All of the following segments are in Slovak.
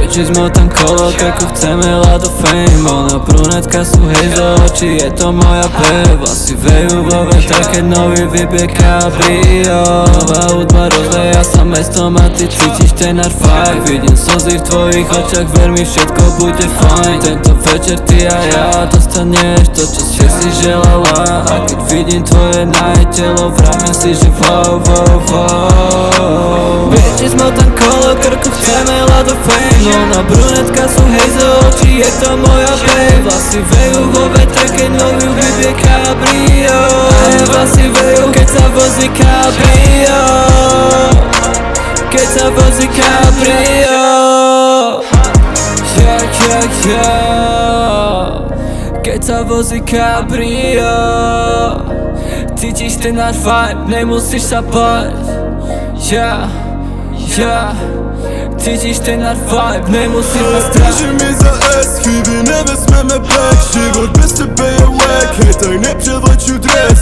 Bitches motam kolo, krku chceme lado fame. Ona brunetka sú hejzo oči, je to moja babe. Vlasy vejú vo vetre, keď nový vybie cabrio. Nová hudba rozleja sa mestom a ty cítiš ten R5. Vidím slzy v tvojich očach, ver mi, všetko bude fajn. Tento večer ty a ja dostaneš to, čo si želala. A keď vidím tvoje nahé telo, vravím si, že wow, wow, wow. Bitches motam kolo, krku chceme lado fame. Ona brunetka sú hejzo oči, je to moja babe. Vlasy vejú vo vetre, keď nový vybie cabrio. A je vlasy vejú, keď sa vozí cabrio. Keď sa vozí cabrio. Keď sa vozí cabrio. Cítiš ten náš vibe, nemusíš sa báť. Cítiš ten náš vibe, nemusíš sa stráť. Drží mi za S, chyby nevezmeme back. Život bez tebe je wack, hej tak nepřevleču dres.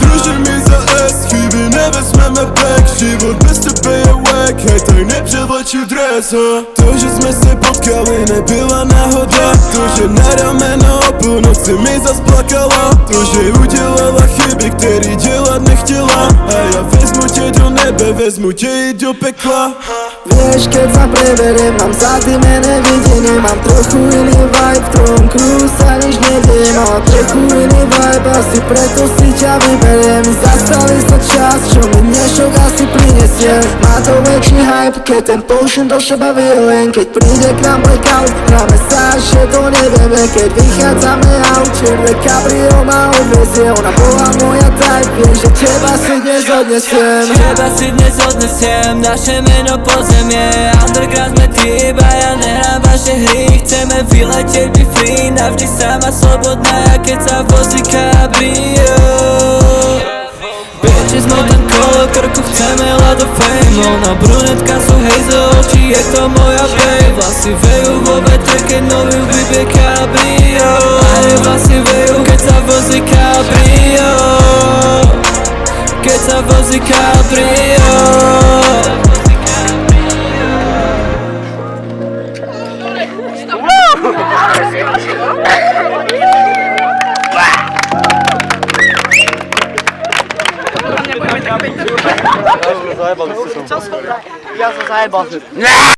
Drží mi za S, chyby nevezmeme back. Život bez tebe je wack, hej tak nepřevleču dres. To, že jsme se potkali, nebyla náhoda. To, že na rameno o půlnoci mi zas plakala. To, že udělala chyby, který dělat nechtěla. A já vezmu tě do nebe, vezmu tě i do pekla. Vieš, keď sa preberiem, mám zadimené videnie. Mám trochu iný vibe, v tvojom kruhu sa nič nedie. Mala trochu iný vibe, asi preto si ťa vyberiem. Zastali sa čas, čo mi dnešok asi prinesie. Má to väčší hype, keď ten potion do seba vyhojem. Keď príde k nám blackout, hráme sa, že to nevieme. Keď vychádzame out, červé cabrio ma odvezie. Ona bola moja type, viem, že teba si dnes odnesiem. Teba si dnes odnesiem, naše meno podzemie. Underground sme typ a ja nehrám vaše hry. Chceme vyletieť, by free, navždy sama slobodná, ja keď sa vozí cabrio. Bitches motam kolo, krku chceme lado fame. Ona brunetka sú hejzo oči, je to moja babe. Vlasy vejú vo vetre, keď nový vybie cabrio. A jej vlasy vejú, keď sa vozí cabrio. Keď sa vozí cabrio. Ja sa zajebal.